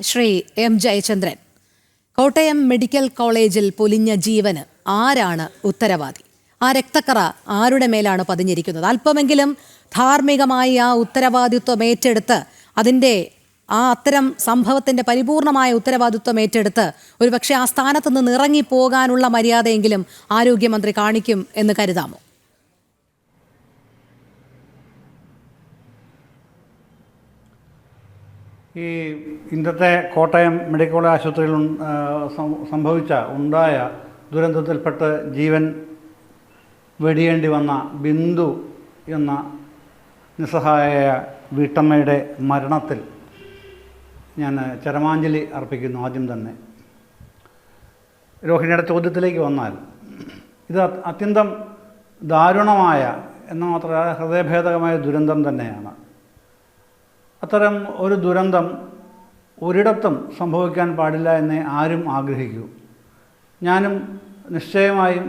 Shri M Jayachandran, Kottayam medical കോളേജിൽ പൊലിഞ്ഞ ജീവന് ആരാണ് ഉത്തരവാദി? ആ രക്തക്കറ ആരുടെ മേലാണ് പതിഞ്ഞിരിക്കുന്നത്? അല്പമെങ്കിലും ധാർമ്മികമായി ആ ഉത്തരവാദിത്വം ഏറ്റെടുത്ത് അതിൻ്റെ അത്തരം സംഭവത്തിൻ്റെ പരിപൂർണമായ ഉത്തരവാദിത്വം ഏറ്റെടുത്ത് ഒരുപക്ഷെ ആ സ്ഥാനത്ത് നിന്ന് ഇറങ്ങിപ്പോകാനുള്ള മര്യാദയെങ്കിലും ആരോഗ്യമന്ത്രി കാണിക്കും എന്ന് കരുതാമോ? ഈ ഇന്നത്തെ കോട്ടയം മെഡിക്കൽ കോളേജ് ആശുപത്രിയിൽ ഉണ്ടായ ദുരന്തത്തിൽപ്പെട്ട് ജീവൻ വെടിയേണ്ടി വന്ന ബിന്ദു എന്ന നിസ്സഹായ വീട്ടമ്മയുടെ മരണത്തിൽ ഞാൻ ചരമാഞ്ജലി അർപ്പിക്കുന്നു. ആദ്യം തന്നെ രോഹിണിയുടെ ചോദ്യത്തിലേക്ക് വന്നാൽ, ഇത് അത്യന്തം ദാരുണമായ എന്ന് മാത്രമല്ല ഹൃദയഭേദകമായ ദുരന്തം തന്നെയാണ്. അത്തരം ഒരു ദുരന്തം ഒരിടത്തും സംഭവിക്കാൻ പാടില്ല എന്നേ ആരും ആഗ്രഹിക്കൂ. ഞാനും നിശ്ചയമായും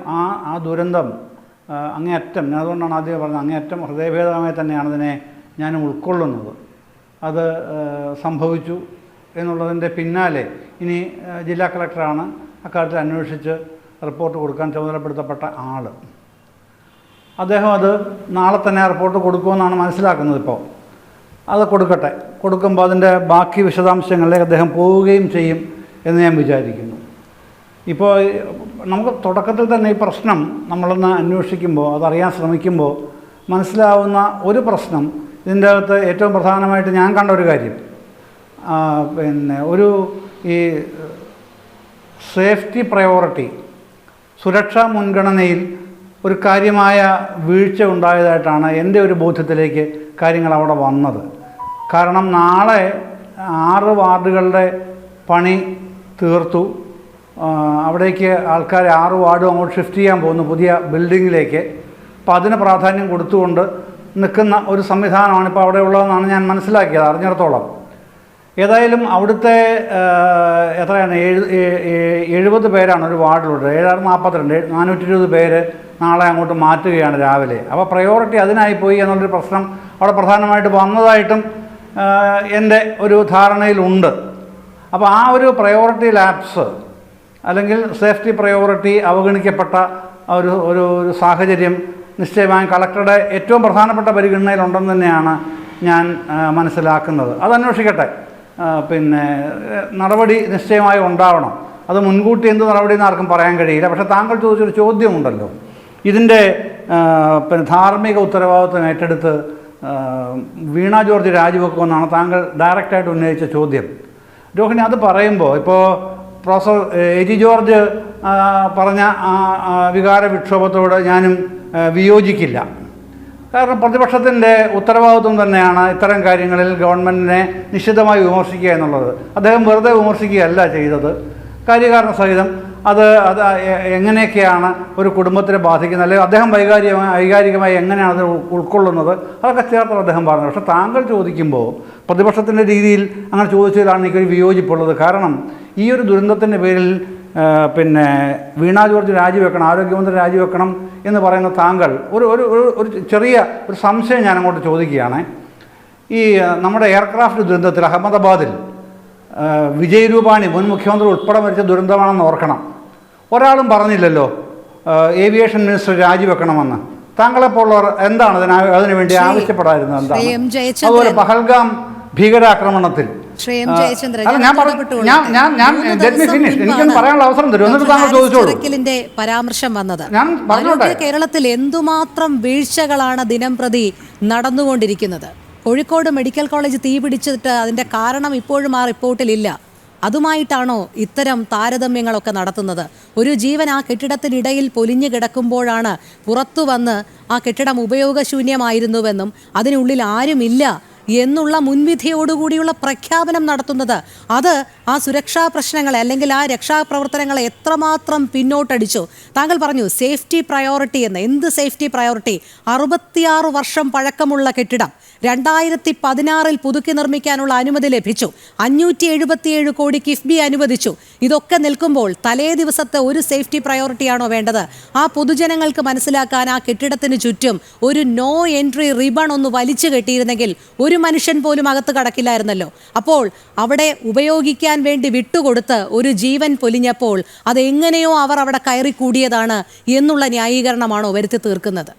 ആ ദുരന്തം അങ്ങേയറ്റം, ഞാൻ അതുകൊണ്ടാണ് ആദ്യം പറഞ്ഞത്, അങ്ങേയറ്റം ഹൃദയഭേദകമായി തന്നെയാണ് അതിനെ ഞാനും ഉൾക്കൊള്ളുന്നത്. അത് സംഭവിച്ചു എന്നുള്ളതിൻ്റെ പിന്നാലെ ഇനി ജില്ലാ കളക്ടറാണ് അക്കാര്യത്തിൽ അന്വേഷിച്ച് റിപ്പോർട്ട് കൊടുക്കാൻ ചുമതലപ്പെടുത്തപ്പെട്ട ആൾ. അദ്ദേഹം അത് നാളെ തന്നെ റിപ്പോർട്ട് കൊടുക്കുമെന്നാണ് മനസ്സിലാക്കുന്നത്. ഇപ്പോൾ അത് കൊടുക്കുമ്പോൾ അതിൻ്റെ ബാക്കി വിശദാംശങ്ങളിലേക്ക് അദ്ദേഹം പോവുകയും ചെയ്യും എന്ന് ഞാൻ വിചാരിക്കുന്നു. ഇപ്പോൾ നമുക്ക് തുടക്കത്തിൽ തന്നെ ഈ പ്രശ്നം നമ്മളൊന്ന് അന്വേഷിക്കുമ്പോൾ, അതറിയാൻ ശ്രമിക്കുമ്പോൾ മനസ്സിലാവുന്ന ഒരു പ്രശ്നം, ഇതിൻ്റെ അകത്ത് ഏറ്റവും പ്രധാനമായിട്ട് ഞാൻ കണ്ട ഒരു കാര്യം, ഈ സേഫ്റ്റി പ്രയോറിറ്റി, സുരക്ഷാ മുൻഗണനയിൽ ഒരു കാര്യമായ വീഴ്ച ഉണ്ടായതായിട്ടാണ് എൻ്റെ ഒരു ബോധ്യത്തിലേക്ക് കാര്യങ്ങൾ അവിടെ വന്നത്. കാരണം നാളെ 6 വാർഡുകളുടെ പണി തീർത്തു, അവിടേക്ക് ആൾക്കാർ 6 വാർഡും അങ്ങോട്ട് ഷിഫ്റ്റ് ചെയ്യാൻ പോകുന്നു പുതിയ ബിൽഡിങ്ങിലേക്ക്. അപ്പോൾ അതിന് പ്രാധാന്യം കൊടുത്തുകൊണ്ട് നിൽക്കുന്ന ഒരു സംവിധാനമാണ് ഇപ്പോൾ അവിടെ ഉള്ളതെന്നാണ് ഞാൻ മനസ്സിലാക്കിയത്, അറിഞ്ഞിടത്തോളം. ഏതായാലും അവിടുത്തെ എത്രയാണ് 70 പേരാണ് ഒരു വാർഡിലുള്ളത്. 742 420 പേര് നാളെ അങ്ങോട്ട് മാറ്റുകയാണ് രാവിലെ. അപ്പോൾ പ്രയോറിറ്റി അതിനായി പോയി എന്നുള്ളൊരു പ്രശ്നം അവിടെ പ്രധാനമായിട്ട് വന്നതായിട്ടും എൻ്റെ ഒരു ധാരണയിലുണ്ട്. അപ്പോൾ ആ ഒരു പ്രയോറിറ്റി ലാപ്സ് അല്ലെങ്കിൽ സേഫ്റ്റി പ്രയോറിറ്റി അവഗണിക്കപ്പെട്ട ഒരു സാഹചര്യം നിശ്ചയമായും കളക്ടറുടെ ഏറ്റവും പ്രധാനപ്പെട്ട പരിഗണനയിലുണ്ടെന്ന് തന്നെയാണ് ഞാൻ മനസ്സിലാക്കുന്നത്. അതന്വേഷിക്കട്ടെ. നടപടി നിശ്ചയമായും ഉണ്ടാവണം. അത് മുൻകൂട്ടി എന്ത് നടപടി എന്ന് ആർക്കും പറയാൻ കഴിയില്ല. പക്ഷേ താങ്കൾ ചോദിച്ചൊരു ചോദ്യമുണ്ടല്ലോ, ഇതിൻ്റെ ധാർമ്മിക ഉത്തരവാദിത്വം ഏറ്റെടുത്ത് വീണ ജോർജ് രാജിവെക്കുമെന്നാണ് താങ്കൾ ഡയറക്റ്റായിട്ട് ഉന്നയിച്ച ചോദ്യം. രോഹിണി, അത് പറയുമ്പോൾ ഇപ്പോൾ പ്രൊഫസർ എ.ജി. ജോർജ് പറഞ്ഞ വികാര വിക്ഷോഭത്തോട് ഞാനും വിയോജിക്കില്ല. കാരണം പ്രതിപക്ഷത്തിൻ്റെ ഉത്തരവാദിത്വം തന്നെയാണ് ഇത്തരം കാര്യങ്ങളിൽ ഗവൺമെൻറ്റിനെ നിശ്ചിതമായി വിമർശിക്കുക എന്നുള്ളത്. അദ്ദേഹം വെറുതെ വിമർശിക്കുകയല്ല ചെയ്തത്, കാര്യകാരണ സഹിതം അത് എങ്ങനെയൊക്കെയാണ് ഒരു കുടുംബത്തിനെ ബാധിക്കുന്നത്, അല്ലെങ്കിൽ അദ്ദേഹം വൈകാരികമായി എങ്ങനെയാണ് അത് ഉൾക്കൊള്ളുന്നത്, അതൊക്കെ ചേർത്താണ് അദ്ദേഹം പറഞ്ഞത്. പക്ഷേ താങ്കൾ ചോദിക്കുമ്പോൾ പ്രതിപക്ഷത്തിൻ്റെ രീതിയിൽ അങ്ങനെ ചോദിച്ചതിലാണ് എനിക്കൊരു വിയോജിപ്പുള്ളത്. കാരണം ഈ ഒരു ദുരന്തത്തിൻ്റെ പേരിൽ വീണ ജോർജ് രാജിവെക്കണം, ആരോഗ്യമന്ത്രി രാജിവെക്കണം എന്ന് പറയുന്ന താങ്കൾ ഒരു ചെറിയ ഒരു സംശയം ഞാൻ അങ്ങോട്ട് ചോദിക്കുകയാണ്. ഈ നമ്മുടെ എയർക്രാഫ്റ്റ് ദുരന്തത്തിൽ അഹമ്മദാബാദിൽ വിജയ് രൂപാണി മുൻ മുഖ്യമന്ത്രി ഉൾപ്പെടെ മരിച്ച ദുരന്തമാണെന്ന് ഓർക്കണം. ഒരാളും പറഞ്ഞില്ലല്ലോ ഏവിയേഷൻ മിനിസ്റ്റർ രാജിവെക്കണമെന്ന്. താങ്കളെപ്പോലുള്ളവർ എന്താണ് അതിനുവേണ്ടി ആവശ്യപ്പെടാതിരുന്നത്? എന്താണ്? അതുപോലെ പഹൽഗാം ഭീകരാക്രമണത്തിൽ പരാമർശം വന്നത്, കേരളത്തിൽ എന്തുമാത്രം വീഴ്ചകളാണ് ദിനം പ്രതി നടന്നുകൊണ്ടിരിക്കുന്നത്. കോഴിക്കോട് മെഡിക്കൽ കോളേജ് തീപിടിച്ചിട്ട് അതിന്റെ കാരണം ഇപ്പോഴും ആ റിപ്പോർട്ടിലില്ല. അതുമായിട്ടാണോ ഇത്തരം താരതമ്യങ്ങളൊക്കെ നടത്തുന്നത്? ഒരു ജീവൻ ആ കെട്ടിടത്തിനിടയിൽ പൊലിഞ്ഞു കിടക്കുമ്പോഴാണ് പുറത്തു വന്ന് ആ കെട്ടിടം ഉപയോഗശൂന്യമായിരുന്നുവെന്നും അതിനുള്ളിൽ ആരുമില്ല എന്നുള്ള മുൻവിധിയോടുകൂടിയുള്ള പ്രഖ്യാപനം നടത്തുന്നത്. അത് ആ സുരക്ഷാ പ്രശ്നങ്ങളെ അല്ലെങ്കിൽ ആ രക്ഷാപ്രവർത്തനങ്ങളെ എത്രമാത്രം പിന്നോട്ടടിച്ചു. താങ്കൾ പറഞ്ഞു സേഫ്റ്റി പ്രയോറിറ്റി എന്ന്. എന്ത് സേഫ്റ്റി പ്രയോറിറ്റി? 66 വർഷം പഴക്കമുള്ള കെട്ടിടം 2016 പുതുക്കി നിർമ്മിക്കാനുള്ള അനുമതി ലഭിച്ചു. 577 കോടി കിഫ്ബി അനുവദിച്ചു. ഇതൊക്കെ നിൽക്കുമ്പോൾ തലേ ദിവസത്തെ ഒരു സേഫ്റ്റി പ്രയോറിറ്റിയാണോ വേണ്ടത്? ആ പൊതുജനങ്ങൾക്ക് മനസ്സിലാക്കാൻ ആ കെട്ടിടത്തിന് ചുറ്റും ഒരു നോ എൻട്രി റിബൺ ഒന്ന് വലിച്ചു കെട്ടിയിരുന്നെങ്കിൽ ഒരു മനുഷ്യൻ പോലും അകത്ത് കടക്കില്ലായിരുന്നല്ലോ. അപ്പോൾ അവിടെ ഉപയോഗിക്കാൻ വേണ്ടി വിട്ടുകൊടുത്ത് ഒരു ജീവൻ പൊലിഞ്ഞപ്പോൾ അതെങ്ങനെയോ അവർ അവിടെ കയറി കൂടിയതാണ് എന്നുള്ള ന്യായീകരണമാണോ വരുത്തി തീർക്കുന്നത്?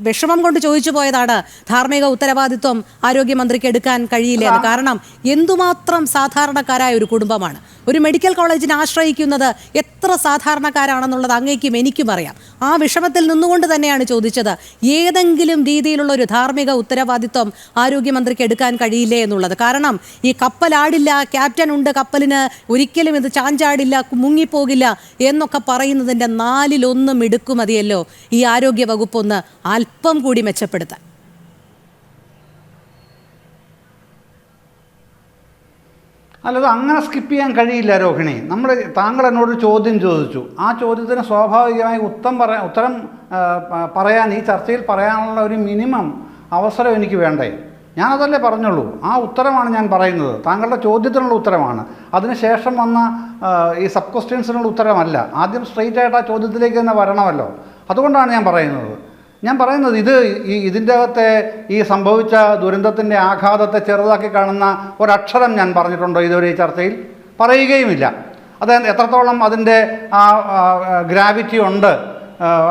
വിഷമം കൊണ്ട് ചോദിച്ചു പോയതാണ്. ധാർമ്മിക ഉത്തരവാദിത്വം ആരോഗ്യമന്ത്രിക്ക് എടുക്കാൻ കഴിയില്ല എന്ന്. കാരണം എന്തുമാത്രം സാധാരണക്കാരായ ഒരു കുടുംബമാണ്. ഒരു മെഡിക്കൽ കോളേജിനെ ആശ്രയിക്കുന്നത് എത്ര സാധാരണക്കാരാണെന്നുള്ളത് അങ്ങേക്കും എനിക്കും അറിയാം. ആ വിഷമത്തിൽ നിന്നുകൊണ്ട് തന്നെയാണ് ചോദിച്ചത്, ഏതെങ്കിലും രീതിയിലുള്ള ഒരു ധാർമ്മിക ഉത്തരവാദിത്വം ആരോഗ്യമന്ത്രിക്ക് എടുക്കാൻ കഴിയില്ലേ എന്നുള്ളത്. കാരണം ഈ കപ്പലാടില്ല, ക്യാപ്റ്റൻ ഉണ്ട് കപ്പലിന്, ഒരിക്കലും ഇത് ചാഞ്ചാടില്ല, മുങ്ങിപ്പോകില്ല എന്നൊക്കെ പറയുന്നതിൻ്റെ 1/4 മിടുക്കുമതിയല്ലോ ഈ ആരോഗ്യ വകുപ്പൊന്ന് അല്പം കൂടി മെച്ചപ്പെടുത്താൻ. അല്ലത് അങ്ങനെ സ്കിപ്പ് ചെയ്യാൻ കഴിയില്ല രോഹിണി. താങ്കൾ എന്നോട് ചോദ്യം ചോദിച്ചു. ആ ചോദ്യത്തിന് സ്വാഭാവികമായി ഉത്തരം പറയാൻ, ഈ ചർച്ചയിൽ പറയാനുള്ള ഒരു മിനിമം അവസരം എനിക്ക് വേണ്ടേ? ഞാനതല്ലേ പറഞ്ഞുള്ളൂ. ആ ഉത്തരമാണ് ഞാൻ പറയുന്നത്. താങ്കളുടെ ചോദ്യത്തിനുള്ള ഉത്തരമാണ്. അതിനുശേഷം വന്ന ഈ സബ് ക്വസ്റ്റ്യൻസിനുള്ള ഉത്തരമല്ല. ആദ്യം സ്ട്രെയിറ്റ് ആയിട്ട് ആ ചോദ്യത്തിലേക്ക് തന്നെ വരണമല്ലോ. അതുകൊണ്ടാണ് ഞാൻ പറയുന്നത് ഇതിൻ്റെ അകത്തെ ഈ സംഭവിച്ച ദുരന്തത്തിൻ്റെ ആഘാതത്തെ ചെറുതാക്കി കാണുന്ന ഒരക്ഷരം ഞാൻ പറഞ്ഞിട്ടുണ്ടോ ഇതുവരെ ഈ ചർച്ചയിൽ? പറയുകയുമില്ല. അത് എത്രത്തോളം അതിൻ്റെ ആ ഗ്രാവിറ്റി ഉണ്ട്,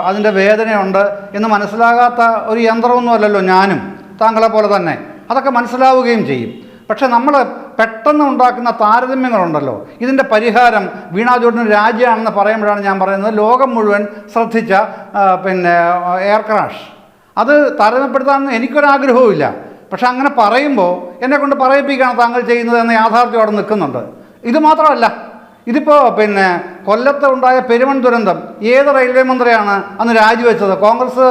അതിൻ്റെ വേദനയുണ്ട് എന്ന് മനസ്സിലാകാത്ത ഒരു യന്ത്രമൊന്നുമല്ലല്ലോ ഞാനും, താങ്കളെ പോലെ തന്നെ. അതൊക്കെ മനസ്സിലാവുകയും ചെയ്യും. പക്ഷെ നമ്മൾ പെട്ടെന്ന് ഉണ്ടാക്കുന്ന താരതമ്യങ്ങളുണ്ടല്ലോ. ഇതിൻ്റെ പരിഹാരം വീണാ ജോർജിന് രാജിയാണെന്ന് പറയുമ്പോഴാണ് ഞാൻ പറയുന്നത് ലോകം മുഴുവൻ ശ്രദ്ധിച്ച എയർ ക്രാഷ്. അത് താരതമ്യപ്പെടുത്താൻ എനിക്കൊരാഗ്രഹവുമില്ല. പക്ഷെ അങ്ങനെ പറയുമ്പോൾ എന്നെക്കൊണ്ട് പറയിപ്പിക്കുകയാണ് താങ്കൾ ചെയ്യുന്നത് എന്ന യാഥാർത്ഥ്യം അവിടെ നിൽക്കുന്നുണ്ട്. ഇത് മാത്രമല്ല, ഇതിപ്പോൾ കൊല്ലത്ത് ഉണ്ടായ പെരുമൺ ദുരന്തം ഏത് റെയിൽവേ മന്ത്രിയാണ് അന്ന് രാജിവെച്ചത്? കോൺഗ്രസ്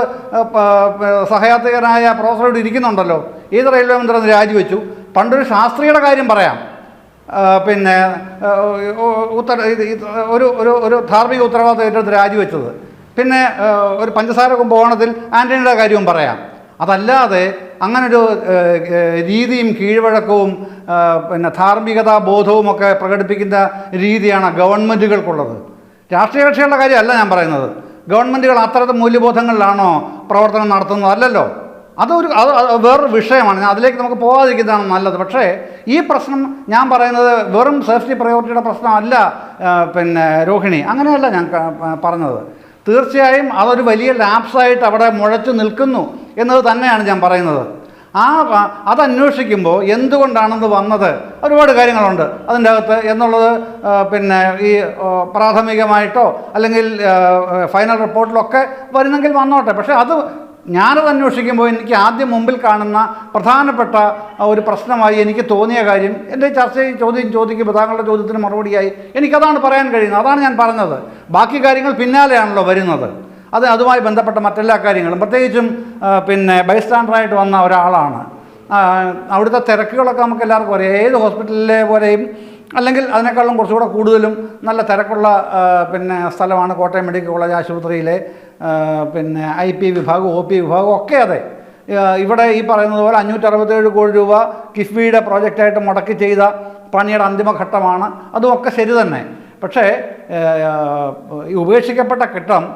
സഹയാത്രികനായ പ്രൊഫസർ ഇവിടെ ഇരിക്കുന്നുണ്ടല്ലോ. ഏത് റെയിൽവേ മന്ത്രി അന്ന് രാജിവെച്ചു? പണ്ടൊരു ശാസ്ത്രിയുടെ കാര്യം പറയാം. ഒരു ധാർമ്മിക ഉത്തരവാദിത്വം ഏറ്റെടുത്ത് രാജിവെച്ചത്. പിന്നെ ഒരു പഞ്ചസാര കുംഭകോണത്തിൽ ആൻ്റണിയുടെ കാര്യവും പറയാം. അതല്ലാതെ അങ്ങനൊരു രീതിയും കീഴ്വഴക്കവും ധാർമ്മികതാ ബോധവുമൊക്കെ പ്രകടിപ്പിക്കുന്ന രീതിയാണ് ഗവൺമെൻറ്റുകൾക്കുള്ളത്. രാഷ്ട്രീയ കക്ഷികളുടെ കാര്യമല്ല ഞാൻ പറയുന്നത്. ഗവൺമെൻറ്റുകൾ അത്തരത്തിൽ മൂല്യബോധങ്ങളിലാണോ പ്രവർത്തനം നടത്തുന്നത്? അല്ലല്ലോ. അത് വേറൊരു വിഷയമാണ്. അതിലേക്ക് നമുക്ക് പോകാതിരിക്കുന്നതാണ് നല്ലത്. പക്ഷേ ഈ പ്രശ്നം ഞാൻ പറയുന്നത് വെറും സേഫ്റ്റി പ്രയോറിറ്റിയുടെ പ്രശ്നമല്ല രോഹിണി. അങ്ങനെയല്ല ഞാൻ പറഞ്ഞത്. തീർച്ചയായും അതൊരു വലിയ ലാപ്സായിട്ട് അവിടെ മുഴച്ചു നിൽക്കുന്നു എന്നത് തന്നെയാണ് ഞാൻ പറയുന്നത്. അതന്വേഷിക്കുമ്പോൾ എന്തുകൊണ്ടാണെന്ന് വന്നത് ഒരുപാട് കാര്യങ്ങളുണ്ട് അതിൻ്റെ അകത്ത് എന്നുള്ളത് ഈ പ്രാഥമികമായിട്ടോ അല്ലെങ്കിൽ ഫൈനൽ റിപ്പോർട്ടിലൊക്കെ വരുന്നെങ്കിൽ വന്നോട്ടെ. പക്ഷേ ഞാനത് അന്വേഷിക്കുമ്പോൾ എനിക്ക് ആദ്യം മുമ്പിൽ കാണുന്ന പ്രധാനപ്പെട്ട ഒരു പ്രശ്നമായി എനിക്ക് തോന്നിയ കാര്യം, എൻ്റെ ചർച്ചയിൽ ചോദിക്കുമ്പോൾ താങ്കളുടെ ചോദ്യത്തിന് മറുപടിയായി എനിക്കതാണ് പറയാൻ കഴിയുന്നത്. അതാണ് ഞാൻ പറഞ്ഞത്. ബാക്കി കാര്യങ്ങൾ പിന്നാലെയാണല്ലോ വരുന്നത്. അതുമായി ബന്ധപ്പെട്ട മറ്റെല്ലാ കാര്യങ്ങളും, പ്രത്യേകിച്ചും ബൈസ്റ്റാൻഡറായിട്ട് വന്ന ഒരാളാണ്. അവിടുത്തെ തിരക്കുകളൊക്കെ നമുക്ക് എല്ലാവർക്കും അറിയാം. ഏത് ഹോസ്പിറ്റലിലെ പോലെയും അല്ലെങ്കിൽ അതിനേക്കാളും കുറച്ചുകൂടെ കൂടുതലും നല്ല തിരക്കുള്ള സ്ഥലമാണ് കോട്ടയം മെഡിക്കൽ കോളേജ് ആശുപത്രിയിലെ IP വിഭാഗം, OP വിഭാഗം ഒക്കെ. അതെ, ഇവിടെ ഈ പറയുന്നത് പോലെ 567 കോടി രൂപ കിഫ്ബിയുടെ പ്രോജക്റ്റായിട്ട് മുടക്കി ചെയ്ത പണിയുടെ അന്തിമഘട്ടമാണ്. അതുമൊക്കെ ശരി തന്നെ. പക്ഷേ ഈ ഉപേക്ഷിക്കപ്പെട്ട കെട്ടിടം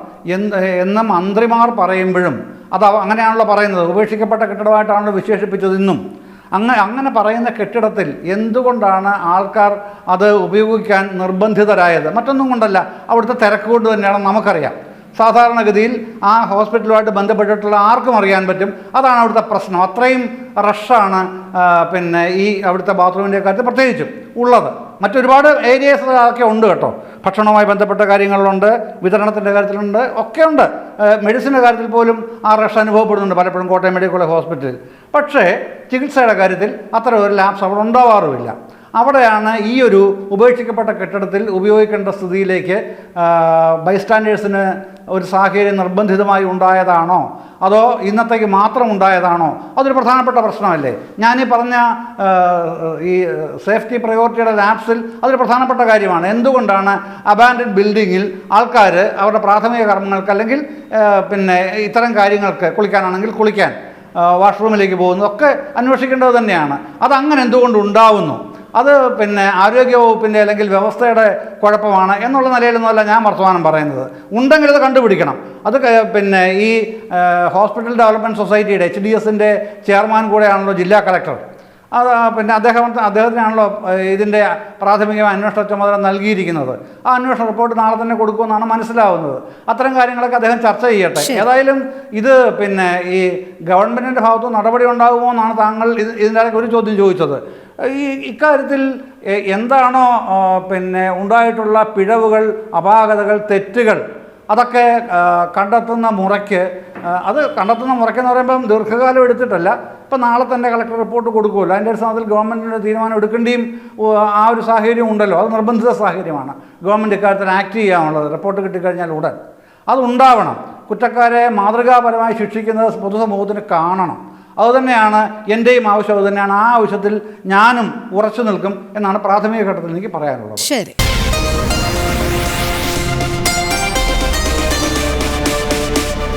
എന്ന് മന്ത്രിമാർ പറയുമ്പോഴും അങ്ങനെയാണല്ലോ പറയുന്നത്. ഉപേക്ഷിക്കപ്പെട്ട കെട്ടിടമായിട്ടാണല്ലോ വിശേഷിപ്പിച്ചത്. ഇന്നും അങ്ങനെ പറയുന്ന കെട്ടിടത്തിൽ എന്തുകൊണ്ടാണ് ആൾക്കാർ അത് ഉപയോഗിക്കാൻ നിർബന്ധിതരായത്? മറ്റൊന്നും കൊണ്ടല്ല, അവിടുത്തെ തിരക്ക് കൊണ്ട് തന്നെയാണെന്ന് നമുക്കറിയാം. സാധാരണഗതിയിൽ ആ ഹോസ്പിറ്റലുമായിട്ട് ബന്ധപ്പെട്ടിട്ടുള്ള ആർക്കും അറിയാൻ പറ്റും. അതാണ് അവിടുത്തെ പ്രശ്നം. അത്രയും റഷാണ് ഈ അവിടുത്തെ ബാത്റൂമിൻ്റെ കാര്യത്തിൽ പ്രത്യേകിച്ചും ഉള്ളത്. മറ്റൊരുപാട് ഏരിയസ് ഒക്കെ ഉണ്ട് കേട്ടോ. ഭക്ഷണവുമായി ബന്ധപ്പെട്ട കാര്യങ്ങളിലുണ്ട്, വിതരണത്തിൻ്റെ കാര്യത്തിലുണ്ട്, ഒക്കെ ഉണ്ട്. മെഡിസിൻ്റെ കാര്യത്തിൽ പോലും ആ റഷ് അനുഭവപ്പെടുന്നുണ്ട് പലപ്പോഴും കോട്ടയം മെഡിക്കൽ കോളേജ് ഹോസ്പിറ്റലിൽ. പക്ഷേ ചികിത്സയുടെ കാര്യത്തിൽ അത്ര ഒരു ലാപ്സ് അവിടെ ഉണ്ടാവാറുമില്ല. അവിടെയാണ് ഈ ഒരു ഉപേക്ഷിക്കപ്പെട്ട കെട്ടിടത്തിൽ ഉപയോഗിക്കേണ്ട സ്ഥിതിയിലേക്ക് ബൈസ്റ്റാൻഡേഴ്സിന് ഒരു സാഹചര്യം നിർബന്ധിതമായി ഉണ്ടായതാണോ അതോ ഇന്നത്തേക്ക് മാത്രം ഉണ്ടായതാണോ? അതൊരു പ്രധാനപ്പെട്ട പ്രശ്നമല്ലേ. ഞാനീ പറഞ്ഞ ഈ സേഫ്റ്റി പ്രയോറിറ്റിയുടെ ലാപ്സിൽ അതൊരു പ്രധാനപ്പെട്ട കാര്യമാണ്. എന്തുകൊണ്ടാണ് അബാൻഡഡ് ബിൽഡിങ്ങിൽ ആൾക്കാർ അവരുടെ പ്രാഥമിക കർമ്മങ്ങൾക്ക് അല്ലെങ്കിൽ ഇത്തരം കാര്യങ്ങൾക്ക്, കുളിക്കാനാണെങ്കിൽ കുളിക്കാൻ, വാഷ്റൂമിലേക്ക് പോകുന്നതൊക്കെ അന്വേഷിക്കേണ്ടത് തന്നെയാണ്. അതങ്ങനെ എന്തുകൊണ്ട് ഉണ്ടാവുന്നു? അത് പിന്നെ ആരോഗ്യവകുപ്പിൻ്റെ അല്ലെങ്കിൽ വ്യവസ്ഥയുടെ കുഴപ്പമാണ് എന്നുള്ള നിലയിലൊന്നുമല്ല ഞാൻ വർത്തമാനം പറയുന്നത്. ഉണ്ടെങ്കിൽ അത് കണ്ടുപിടിക്കണം. അത് പിന്നെ ഈ ഹോസ്പിറ്റൽ ഡെവലപ്മെൻറ്റ് സൊസൈറ്റിയുടെ HDSൻ്റെ ചെയർമാൻ കൂടെയാണല്ലോ ജില്ലാ കളക്ടർ. അത് പിന്നെ അദ്ദേഹത്തിനാണല്ലോ ഇതിൻ്റെ പ്രാഥമികമായ അന്വേഷണ ചുമതല നൽകിയിരിക്കുന്നത്. ആ അന്വേഷണ റിപ്പോർട്ട് നാളെ തന്നെ കൊടുക്കുമെന്നാണ് മനസ്സിലാവുന്നത്. അത്തരം കാര്യങ്ങളൊക്കെ അദ്ദേഹം ചർച്ച ചെയ്യട്ടെ. ഏതായാലും ഇത് പിന്നെ ഈ ഗവൺമെൻറ്റിൻ്റെ ഭാഗത്ത് നടപടി ഉണ്ടാകുമോ എന്നാണ് താങ്കൾ ഇതിൻ്റെ ഒരു ചോദ്യം ചോദിച്ചത്. ഇക്കാര്യത്തിൽ എന്താണോ പിന്നെ ഉണ്ടായിട്ടുള്ള പിഴവുകൾ, അപാകതകൾ, തെറ്റുകൾ അതൊക്കെ കണ്ടെത്തുന്ന മുറയ്ക്ക് എന്ന് പറയുമ്പം ദീർഘകാലം എടുത്തിട്ടല്ല, ഇപ്പം നാളെ തന്നെ കളക്ടർ റിപ്പോർട്ട് കൊടുക്കുമല്ലോ. അതിൻ്റെ അടിസ്ഥാനത്തിൽ ഗവൺമെൻറ്റിൻ്റെ തീരുമാനം എടുക്കേണ്ടിയും ആ ഒരു സാഹചര്യം ഉണ്ടല്ലോ. അത് നിർബന്ധിത സാഹചര്യമാണ്. ഗവൺമെൻറ് ഇക്കാര്യത്തിൽ ആക്ട് ചെയ്യാനുള്ളത് റിപ്പോർട്ട് കിട്ടിക്കഴിഞ്ഞാൽ ഉടൻ അതുണ്ടാവണം. കുറ്റക്കാരെ മാതൃകാപരമായി ശിക്ഷിക്കുന്നത് പൊതുസമൂഹത്തിന് കാണണം. അതുതന്നെയാണ് എൻ്റെയും ആവശ്യം. അതുതന്നെയാണ്. ആ ആവശ്യത്തിൽ ഞാനും ഉറച്ചു നിൽക്കും എന്നാണ് പ്രാഥമിക ഘട്ടത്തിൽ എനിക്ക് പറയാനുള്ളത്. ശരി.